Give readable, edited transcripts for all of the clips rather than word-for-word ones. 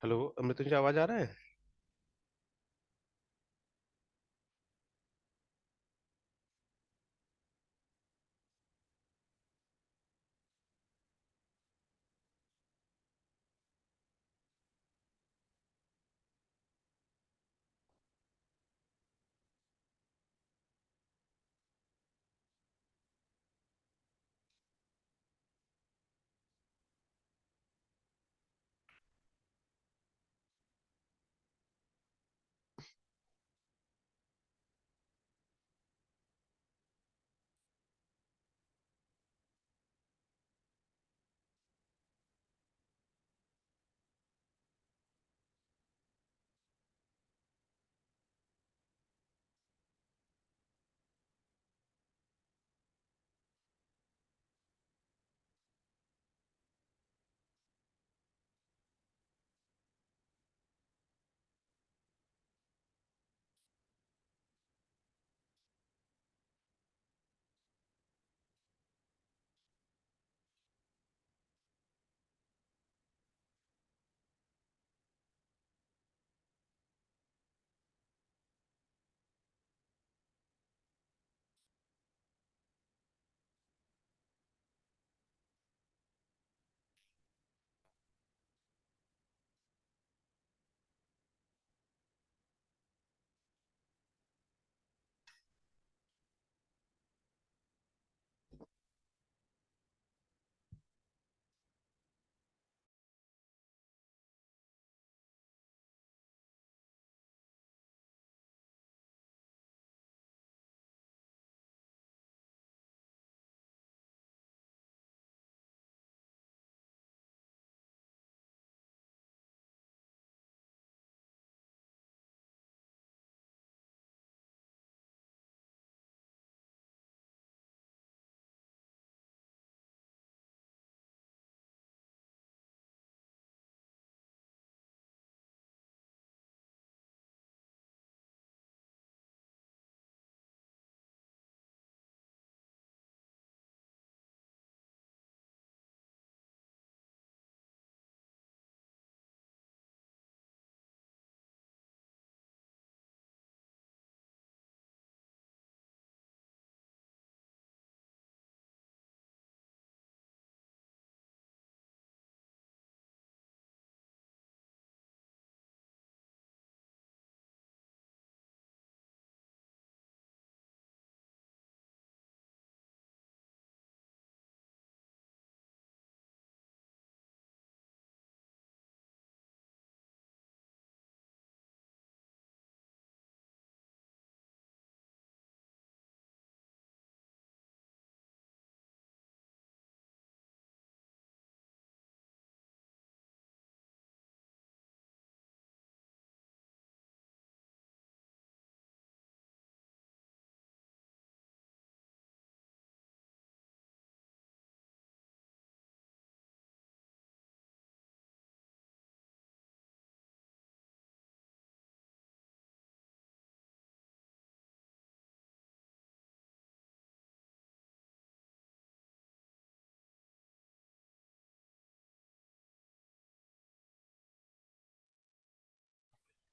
Hello Mrityunjay, आवाज आ रहा है?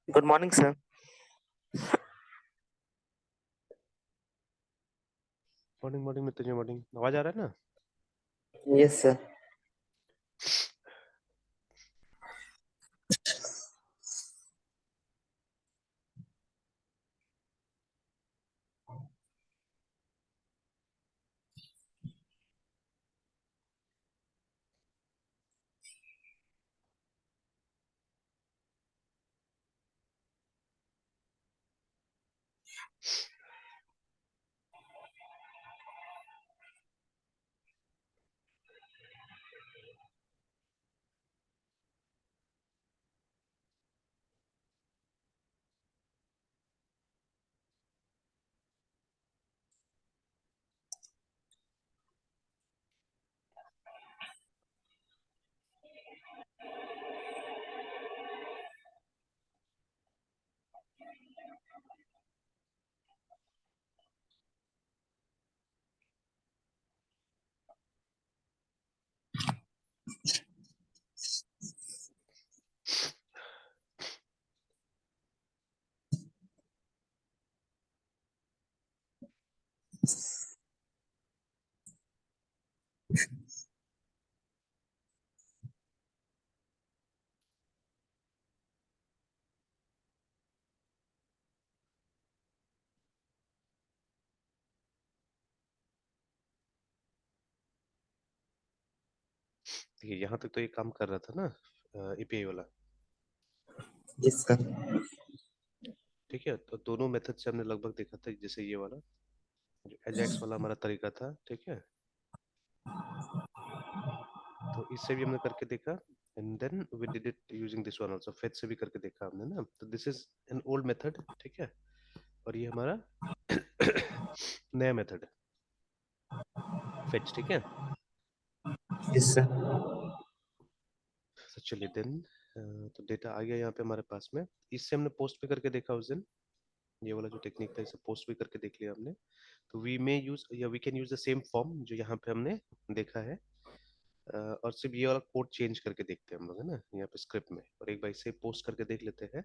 Good morning sir. Morning morning Mrityunjay, morning. आवाज आ रहा है ना? Yes sir. देखिए यहाँ तक तो ये काम कर रहा था ना एपीआई वाला, यस सर। ठीक है। तो दोनों मेथड से हमने लगभग देखा था, जैसे ये वाला जो एजाक्स वाला हमारा तरीका था, ठीक है। तो इससे भी हमने करके देखा, and then we did it using this one also, fetch से भी करके देखा हमने ना। तो this is an old method, ठीक है, और ये हमारा नया मेथड है, फेच, ठीक है। Yes sir. तो चलिए देन, तो डेटा आ गया यहाँ पे हमारे पास में। इससे हमने पोस्ट भी करके देखा उस दिन, ये वाला जो टेक्निक था, इसे पोस्ट भी करके देख लिया हमने। तो वी मे यूज या we can use the same form जो यहाँ पे हमने देखा है, और सिर्फ ये वाला कोड चेंज करके देखते हैं हम लोग, है ना, यहाँ पे स्क्रिप्ट में, और एक बार इसे पोस्ट करके देख लेते हैं,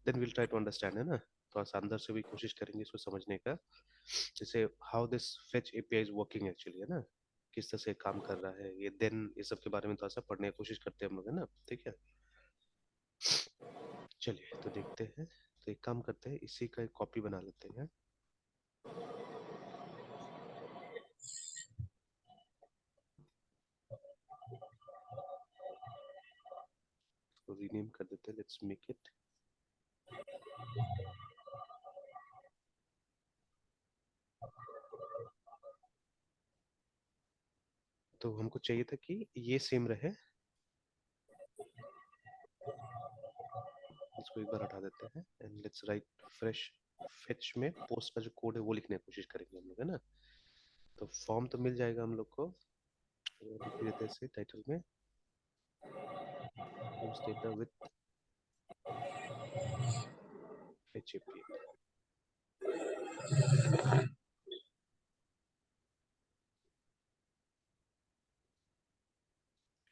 then will try to understand, है ना। थोड़ा सा अंदर से भी कोशिश करेंगे इसको समझने का, जैसे how this fetch API is working actually, है ना, किस तरह से काम कर रहा है ये, देन ये सब के बारे में थोड़ा सा पढ़ने की कोशिश करते हैं हम लोग, है ना, ठीक है। चलिए तो देखते हैं। तो एक काम करते हैं, इसी का एक कॉपी बना लेते हैं, तो रीनेम कर देते हैं, लेट्स मेक इट। तो हमको चाहिए था कि ये सेम रहे, इसको एक बार हटा देते हैं, and let's write fresh fetch में पोस्ट का जो कोड है वो लिखने की कोशिश करेंगे हम लोग, है ना। तो फॉर्म तो मिल जाएगा हम लोग को, तो लिख ही देते हैं इसे टाइटल में, post data with fetch API.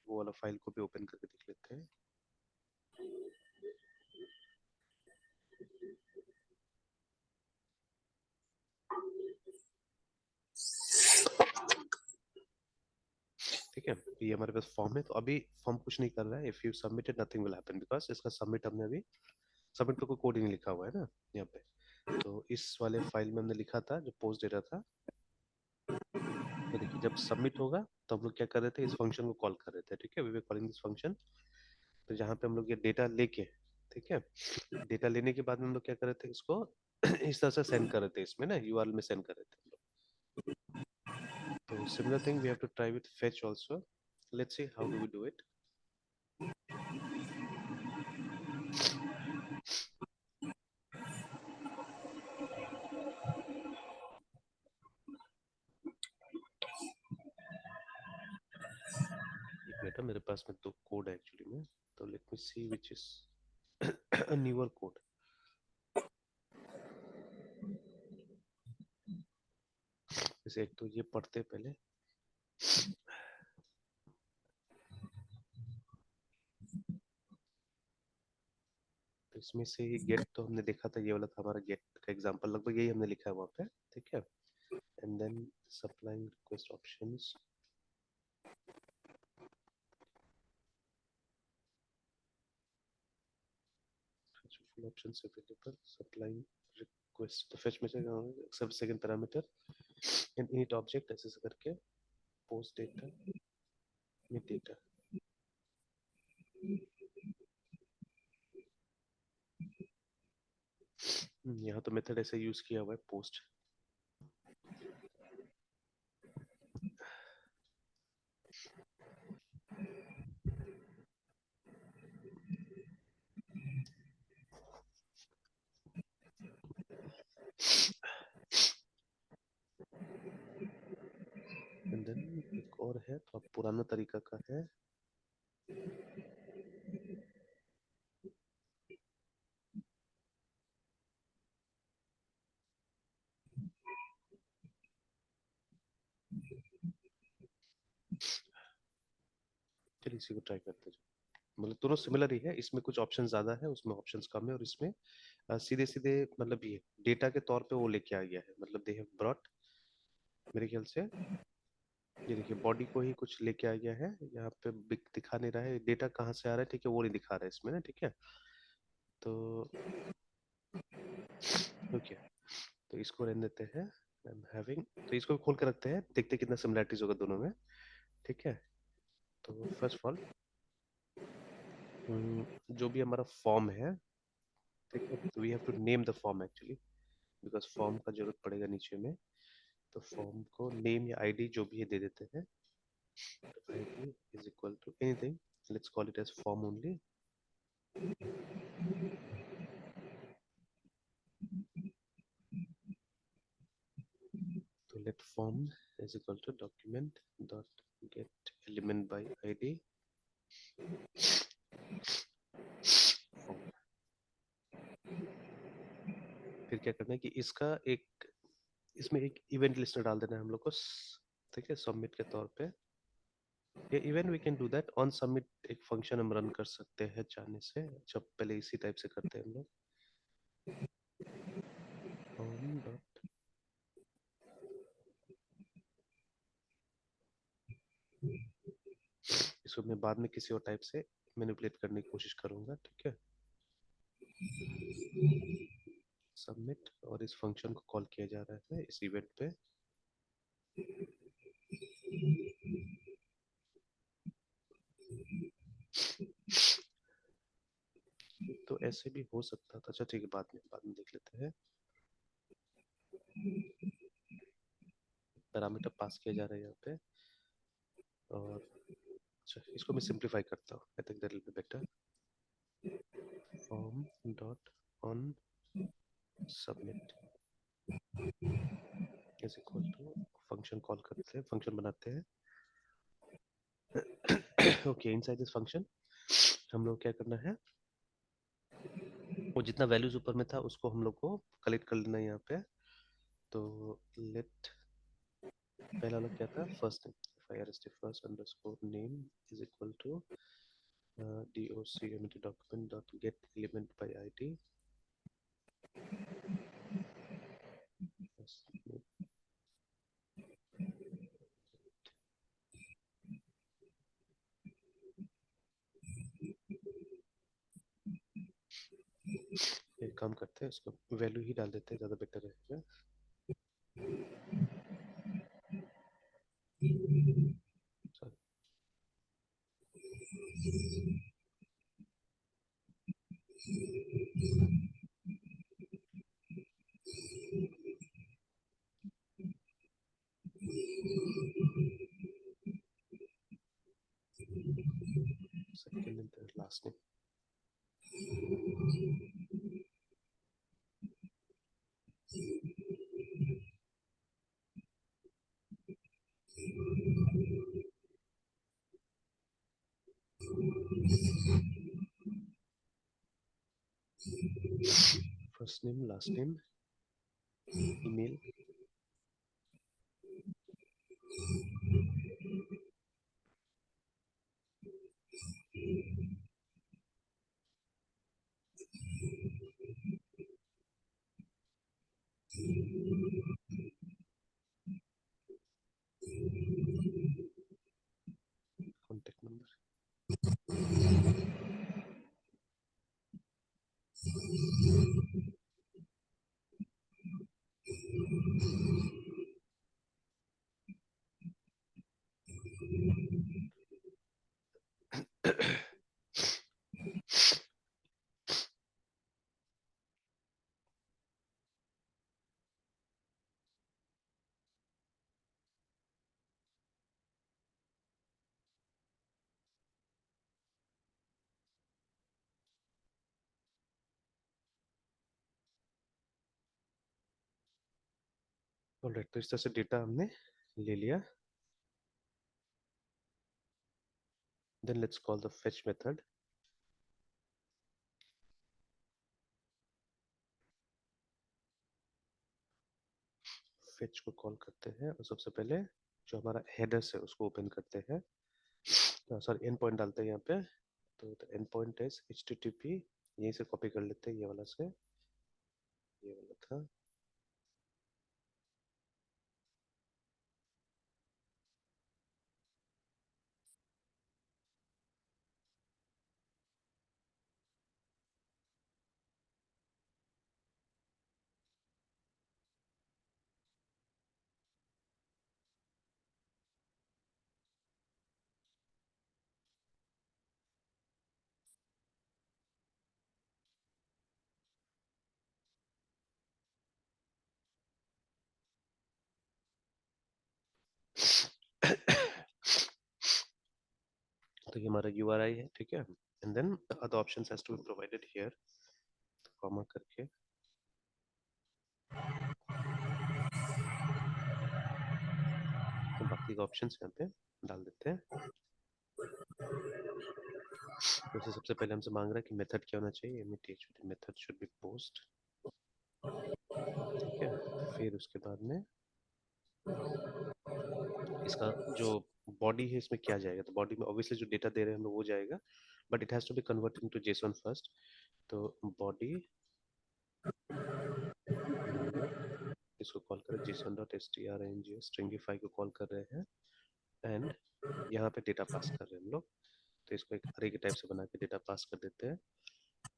वो वाला फाइल को भी ओपन करके देख लेते हैं। ठीक है, ये हमारे पास फॉर्म है। तो अभी फॉर्म कुछ नहीं कर रहा है, if you submitted nothing will happen, because इसका सबमिट हमने अभी, सबमिट का कोई कोड ही नहीं लिखा हुआ है ना यहाँ पे। तो इस वाले फाइल में हमने लिखा था जो पोस्ट डेटा था, तो देखिए जब सबमिट होगा तो हम लोग क्या कर रहे थे, इस फंक्शन को कॉल कर रहे थे, ठीक है, we were calling this function. तो जहाँ पे हम लोग ये डेटा लेके, ठीक है, डेटा लेने के बाद में हम लोग क्या कर रहे थे, इसको इस तरह से सेंड कर रहे थे, इसमें ना यूआरएल में सेंड कर रहे थे हम लोग। तो similar thing we have to try with fetch also, let's see how do we do it. एक मिनट, मेरे पास में दो कोड है एक्चुअली में, तो let me see which is a newer code. जैसे एक तो ये पढ़ते पहले, तो इसमें से ये गेट तो हमने देखा था, ये वाला था हमारा गेट का एग्जांपल, लगभग यही हमने लिखा है वहाँ पे, ठीक है। And then supplying request options, full options available, supplying request, तो fetch में से accept second parameter and init object ऐसे ऐसे करके post data में data। यहाँ तो मेथड ऐसे यूज किया हुआ है पोस्ट। एंड देन एक और है, तो पुराना तरीका का है, चलिए इसी को ट्राई करते हैं। मतलब दोनों सिमिलर ही है, इसमें कुछ ऑप्शन ज्यादा है, उसमें ऑप्शंस कम है, और इसमें सीधे सीधे मतलब ये डेटा के तौर पे वो लेके आ गया है, मतलब दे हैव ब्रॉट मेरे ख्याल से ये देखिए बॉडी को ही कुछ लेके आ गया है यहाँ पे, दिखा नहीं रहा है डेटा कहाँ से आ रहा है, ठीक है वो नहीं दिखा रहा है इसमें ना, ठीक है। तो ओके, तो इसको रहने देते हैं, आई एम हैविंग, तो इसको भी खोल के रखते हैं, देखते हैं कितना सिमिलरिटीज होगा दोनों में, ठीक है। तो फर्स्ट ऑफ ऑल जो भी हमारा फॉर्म है, ठीक है, तो we have to name the form actually, because form का जरूरत पड़ेगा नीचे में। तो फॉर्म को नेम या आईडी जो भी है दे देते हैं। तो ID is equal to anything, let's call it as form only. तो let form is equal to document dot get element by ID form. फिर क्या करना है कि इसका एक, इसमें एक इवेंट लिस्टर डाल देना है हम लोग को, ठीक है, सबमिट के तौर पे। ये even we can do that on submit, एक फंक्शन हम रन कर सकते हैं चाहने से, जब पहले इसी टाइप से करते हैं हम लोग, ऑन डॉट, इसको मैं बाद में किसी और टाइप से मैनिपुलेट करने की कोशिश करूंगा, ठीक है। सबमिट, और इस फंक्शन को कॉल किया जा रहा है इस इवेंट पे। तो ऐसे भी हो सकता था, अच्छा ठीक है, बाद में देख लेते हैं। पैरामीटर पास किया जा रहा है यहाँ पे, और अच्छा इसको मैं सिंप्लीफाई करता हूँ, I think that will be better. Form dot on submit is equal to, function call करते हैं, फंक्शन बनाते हैं। ओके, इनसाइड दिस फंक्शन हम लोग क्या करना है, वो जितना वैल्यूज ऊपर में था उसको हम लोग को कलेक्ट कर लेना है यहाँ पे। तो लेट, पहला वाला क्या था, first name, first first underscore name is equal to document dot get element by id, first name, एक काम करते हैं इसको वैल्यू ही डाल देते हैं, ज्यादा बेटर रहेगा। Sorry, second and third last name। First name, last name, email, contact number. Alright, तो इस तरह से डेटा हमने ले लिया। Then let's call the fetch method. Fetch को कॉल करते हैं और सबसे पहले जो हमारा हेडर्स है उसको ओपन करते हैं, सॉरी एंड पॉइंट डालते हैं यहाँ पे। तो एंड पॉइंट इज http, यहीं से कॉपी कर लेते हैं, ये वाला से, ये वाला था। तो ये हमारा URI है, ठीक है। And then other options has to be provided here, comma करके। तो बाकी का ऑप्शंस यहाँ पे डाल देते हैं। वैसे सबसे पहले हमसे मांग रहा है कि मेथड क्या होना चाहिए, मेथड शुड बी पोस्ट, ठीक है। फिर उसके बाद में इसका जो बॉडी है इसमें क्या जाएगा, तो बॉडी में ऑब्वियसली जो डेटा दे रहे हैं हम लोग वो जाएगा, but it has to be converted into JSON first. तो बॉडी नंबर, इसको कॉल करें json.string, स्ट्रिंगिफाई को कॉल कर रहे हैं, एंड यहाँ पे डेटा पास कर रहे हैं हम लोग। तो इसको एक अरे के टाइप से बना के डेटा पास कर देते हैं।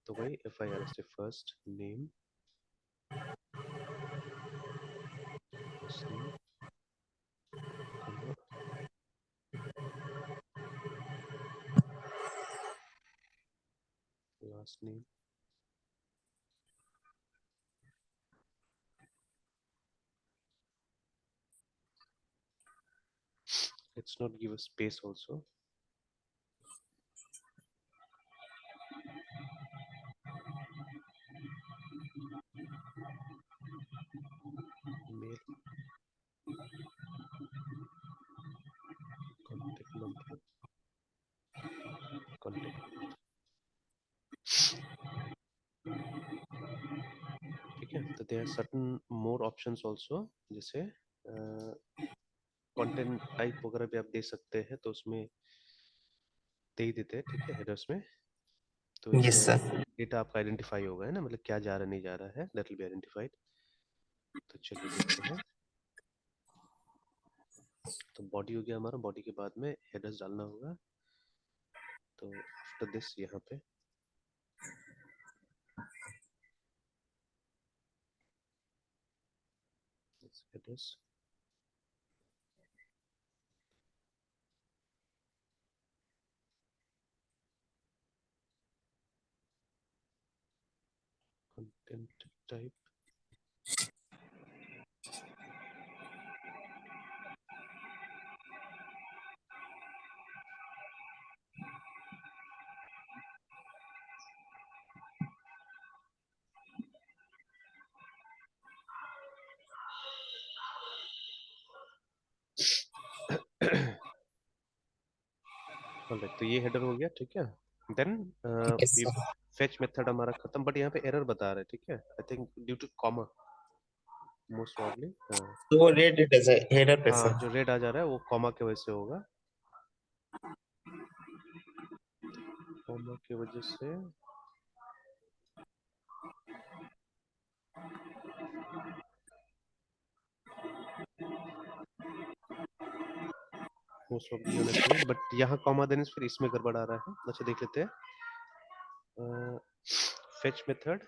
तो वही FIRST first name, first name, last name, let's not give a space also, mail, contact number, contact, ठीक है। तो there are certain more options also, जैसे कंटेंट टाइप वगैरह भी आप दे सकते हैं, तो उसमें दे ही देते हैं, ठीक है, हेडर्स में। तो यस इससे सर। डेटा आपका आइडेंटिफाई होगा, है ना, मतलब क्या जा रहा है नहीं जा रहा है, दैट विल बी आइडेंटिफाइड। तो चलिए देखते हैं। तो बॉडी हो गया हमारा, बॉडी के बाद में हेडर्स डालना होगा। तो आफ्टर दिस यहाँ पे हेडर्स, कंटेंट टाइप, ऑलराइट, तो ये हेडर हो गया, ठीक है। Then yes we sir. Fetch method हमारा खत्म, बट यहाँ पे एरर बता रहा है, ठीक है, I think due two comma, most probably. हाँ, तो वो रेड हेडर पे हाँ, सर। जो रेड आ जा रहा है वो कॉमा की वजह से होगा, कॉमा की वजह से। मोस्ट प्रॉब्ली होना चाहिए, बट यहाँ कॉमा देने से फिर इसमें गड़बड़ आ रहा है। अच्छा देख लेते हैं, फेच मेथड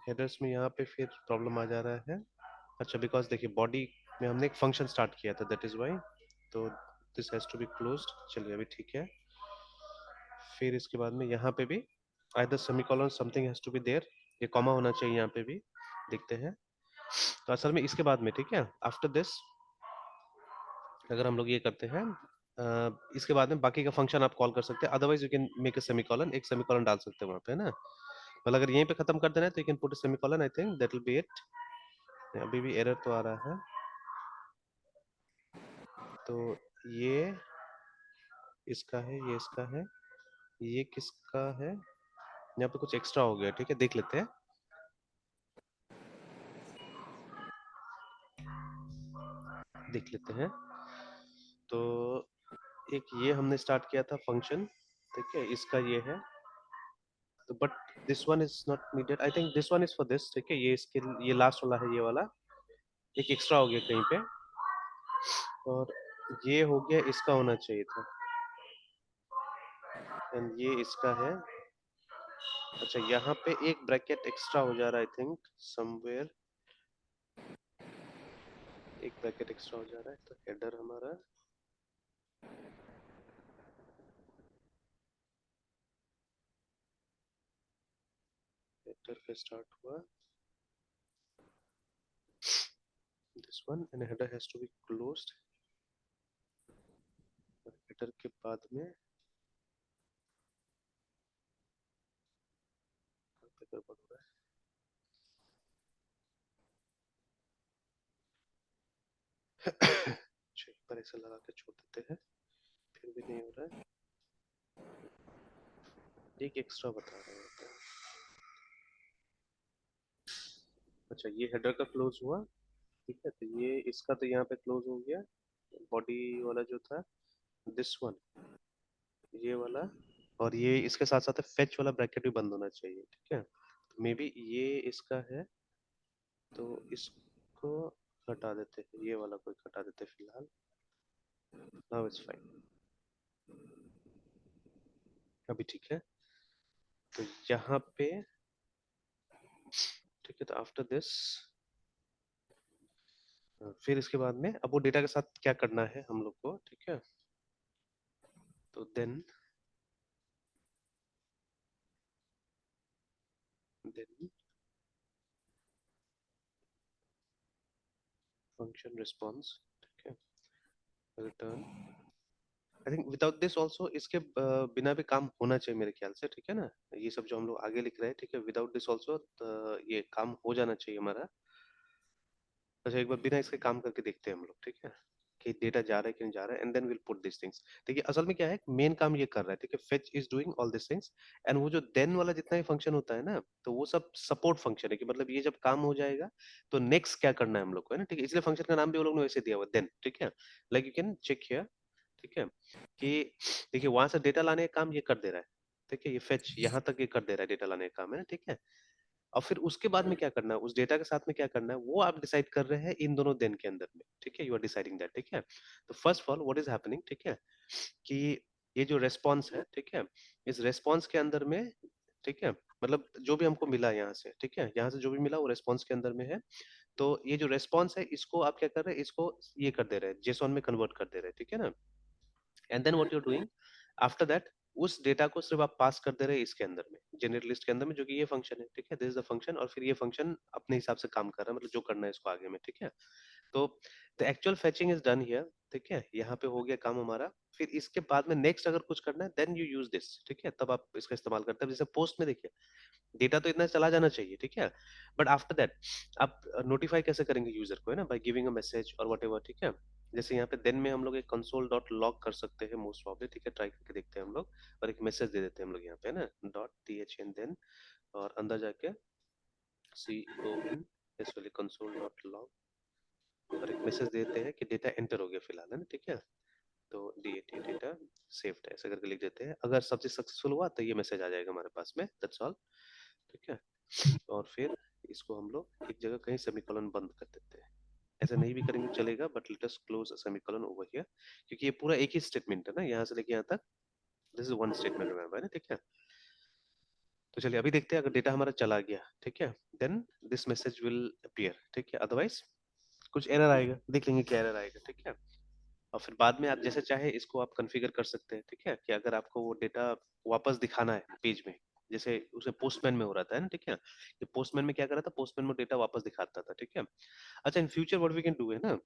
हेडर्स में, यहाँ पे फिर प्रॉब्लम आ जा रहा है। अच्छा, बिकॉज देखिए बॉडी में हमने एक फंक्शन स्टार्ट किया था, दैट इज वाई। तो this has to be closed, चलिए अभी ठीक है। फिर इसके बाद में यहाँ पे भी either semicolon something has to be there, ये कॉमा होना चाहिए यहाँ पे भी, देखते हैं। तो असल में इसके बाद में, ठीक है, आफ्टर दिस अगर हम लोग ये करते हैं, इसके बाद में बाकी का फंक्शन आप कॉल कर सकते हैं, otherwise you can make a semicolon, एक सेमीकोलन डाल सकते हैं वहाँ पे, है ना। मतलब अगर यहीं पे खत्म कर देना है तो you can put a semicolon, I think that will B it. अभी भी एरर तो आ रहा है। तो ये इसका है, ये इसका है, ये किसका है, यहाँ पे कुछ एक्स्ट्रा हो गया, ठीक है, देख लेते हैं। देख लेते हैं। तो एक ये हमने स्टार्ट किया था फंक्शन, ठीक है, इसका ये है। तो but this one is not needed, I think this one is for this, ठीक है, ये इसके, ये लास्ट वाला है, ये वाला एक एक्स्ट्रा हो गया कहीं पे, और ये हो गया, इसका होना चाहिए था, एंड ये इसका है। अच्छा, यहाँ पे एक ब्रैकेट एक्स्ट्रा हो जा रहा है, आई थिंक समवेयर एक ब्रैकेट एक्स्ट्रा हो जा रहा है। तो हेडर हमारा, हेडर पे स्टार्ट हुआ this one, and header has to be closed, header के बाद में गड़बड़ हो रहा है। अच्छा, एक बार ऐसे लगा के छोड़ देते हैं, फिर भी नहीं हो रहा है। एक एक्स्ट्रा बता रहा है। अच्छा, ये हेडर का क्लोज हुआ, ठीक है, तो ये इसका तो यहाँ पे क्लोज हो गया, बॉडी वाला जो था, दिस वन, ये वाला, और ये इसके साथ साथ फेच वाला ब्रैकेट भी बंद होना चाहिए, ठीक है। तो मे बी ये इसका है, तो इसको हटा देते हैं, ये वाला कोई हटा देते हैं फिलहाल। नाउ इट्स फाइन, अभी ठीक है। तो यहाँ पे ठीक है, तो आफ्टर दिस, फिर इसके बाद में अब वो डेटा के साथ क्या करना है हम लोग को, ठीक है। तो देन देन फंक्शन रिस्पॉन्स, ठीक है, return. I think without this also, इसके बिना भी काम होना चाहिए मेरे ख्याल से, ठीक है ना। ये सब जो हम लोग आगे लिख रहे हैं, ठीक है, विदाउट दिस ऑल्सो ये काम हो जाना चाहिए हमारा। अच्छा, एक बार बिना इसके काम करके देखते हैं हम लोग, ठीक है, कि डेटा जा रहा है कि नहीं जा रहा है, and then will put this things. देखिए असल में क्या है, मेन काम ये कर रहा है, ठीक है, fetch is doing all this things, and वो जो देन वाला जितना भी फंक्शन होता है ना, तो वो सब सपोर्ट फंक्शन है, कि मतलब ये जब काम हो जाएगा तो नेक्स्ट क्या करना है हम लोग को, है ना, ठीक है। इसलिए फंक्शन का नाम भी वो लोग ने वैसे दिया हुआ देन, ठीक है। Like you can check here, ठीक है, कि देखिए वहां से डेटा लाने का काम ये कर दे रहा है, ठीक है, ये फेच यहाँ तक ये कर दे रहा है, डेटा लाने का काम, है ना, ठीक है। और फिर उसके बाद में क्या करना है, उस डेटा के साथ में क्या करना है, वो आप डिसाइड कर रहे हैं इन दोनों दिन के अंदर में, ठीक है, यू आर डिसाइडिंग दैट, ठीक है। तो first of all what is happening, ठीक है, कि ये जो रेस्पॉन्स है, ठीक है, इस रेस्पॉन्स के अंदर में, ठीक है, मतलब जो भी हमको मिला यहाँ से, ठीक है, यहाँ से जो भी मिला वो रेस्पॉन्स के अंदर में है। तो ये जो रेस्पॉन्स है, इसको आप क्या कर रहे हैं, इसको ये कर दे रहे हैं, जेसॉन में कन्वर्ट कर दे रहे हैं, ठीक है ना। And then what you are doing after that, उस डेटा को सिर्फ आप पास कर दे रहे हैं इसके अंदर में, जनरेट लिस्ट के अंदर में, जो कि ये फंक्शन है, ठीक है, दिस इज द फंक्शन, और फिर ये फंक्शन अपने हिसाब से काम कर रहा है, मतलब जो करना है इसको आगे में, ठीक है। तो the actual fetching is done here, ठीक है, यहाँ पे हो गया काम हमारा। फिर इसके बाद में नेक्स्ट अगर कुछ करना है, देन यू यूज दिस, ठीक है, तब आप इसका इस्तेमाल करते हैं। जैसे पोस्ट में देखिए, डेटा तो इतना चला जाना चाहिए, ठीक है, बट आफ्टर दैट आप नोटिफाई कैसे करेंगे यूजर को, है ना, बाय गिविंग अ मैसेज और व्हाटएवर, ठीक है। जैसे यहाँ पे देन में हम लोग एक कंसोल डॉट लॉग कर सकते हैं मोस्ट प्रॉब्ली, ठीक है, ट्राई करके देखते हैं हम लोग, और एक मैसेज दे देते हैं हम लोग यहाँ पे, है ना, dot T H N then, और अंदर जाके सी ओ एन एस वाले कंसोल डॉट लॉग, और एक मैसेज देते हैं कि डेटा एंटर हो गया फिलहाल, है ना, ठीक है। तो DAT डेटा सेव्ड है, ऐसे करके लिख देते हैं। अगर सब चीज सक्सेसफुल हुआ तो ये मैसेज आ जाएगा हमारे पास में, दैट्स ऑल, ठीक है। और फिर इसको हम लोग एक जगह कहीं सेमीकोलन बंद कर देते हैं। ऐसा नहीं भी करेंगे चलेगा, but let us close semicolon over here, क्योंकि ये पूरा एक ही स्टेटमेंट है ना, यहाँ से लेके यहाँ तक, this is one statement, remember, है ना, ठीक है। तो चलिए अभी देखते हैं, अगर डेटा हमारा चला गया, ठीक है, then this message will appear, ठीक है, अदरवाइज कुछ एरर आएगा, देख लेंगे क्या एरर आएगा, ठीक है। और फिर बाद में आप जैसे चाहे इसको आप कॉन्फ़िगर कर सकते हैं, ठीक है, कि अगर आपको वो डेटा वापस दिखाना है पेज में, जैसे उसे पोस्टमैन में हो रहा था, है ना, ठीक है, कि पोस्टमैन में क्या कर रहा था, पोस्टमैन में डेटा वापस दिखाता था, ठीक है। अच्छा, in future what we can do है ना,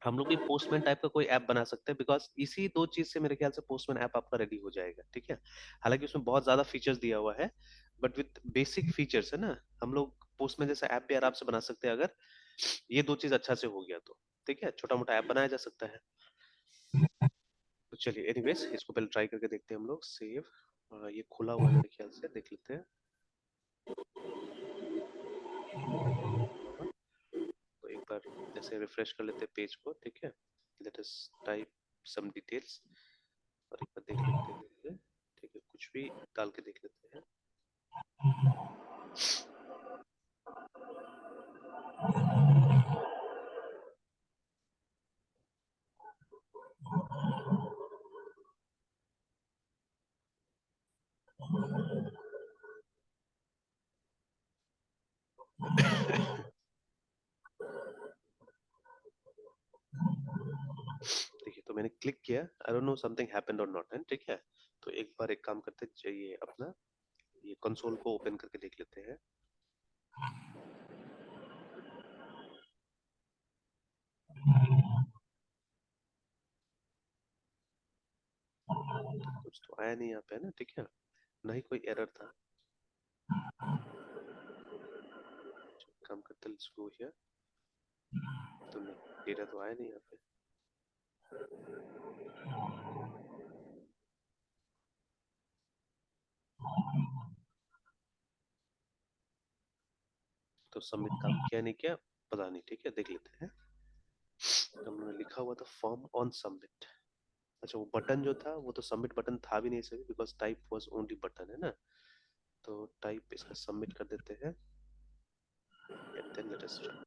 हम लोग भी पोस्टमैन टाइप का कोई ऐप बना सकते हैं, बिकॉज इसी दो चीज से मेरे ख्याल से पोस्टमैन ऐप आपका रेडी हो जाएगा, ठीक है। हालांकि उसमें बहुत ज्यादा फीचर्स दिया हुआ है, बट विद बेसिक फीचर्स, है ना, हम लोग पोस्टमैन जैसा ऐप भी आराम से बना सकते हैं, अगर ये दो चीज अच्छा से हो गया तो, ठीक है, छोटा मोटा ऐप बनाया जा सकता है। तो चलिए एनीवेज, इसको पहले ट्राई करके देखते हैं हम लोग, सेव, ये खुला हुआ है मेरे ख्याल से, देख लेते हैं, खुला हुआ। तो एक बार जैसे रिफ्रेश कर लेते हैं पेज को, ठीक है, let us type some details, और एक बार देख लेते हैं, ठीक है, कुछ भी डाल के देख लेते हैं। देखिए, तो मैंने क्लिक किया, I don't know something happened और नॉट, है, ठीक है। तो एक बार एक काम करते हैं, चाहिए अपना ये कंसोल को ओपन करके देख लेते हैं। आया नहीं यहाँ पे, है ना, ठीक है, ना ही कोई एरर था। काम करते, लेट्स गो हियर। तो नहीं, डेटा तो आया नहीं यहाँ पे। तो सबमिट काम किया नहीं किया पता नहीं, ठीक है, देख लेते हैं। तो हमने लिखा हुआ था फॉर्म ऑन सबमिट। अच्छा, वो बटन जो था वो तो सबमिट बटन था भी नहीं सभी, because type was only button, है ना। तो टाइप इसका सबमिट कर देते हैं and then let us try.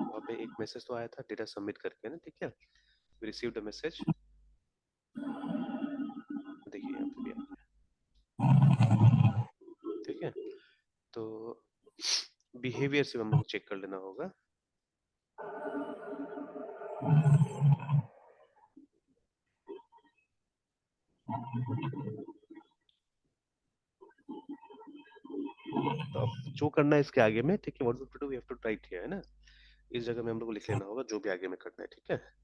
वहाँ पे एक मैसेज तो आया था डेटा सबमिट करके ना, ठीक है, वी रिसीव्ड अ मैसेज। देखिए यहाँ पे भी आ गया, ठीक है। तो बिहेवियर से हम लोग चेक कर लेना होगा। तो अब जो करना है इसके आगे में, ठीक है, what to do, we have to write here, है ना, इस जगह में हम लोग को लिख लेना होगा जो भी आगे में करना है, ठीक है।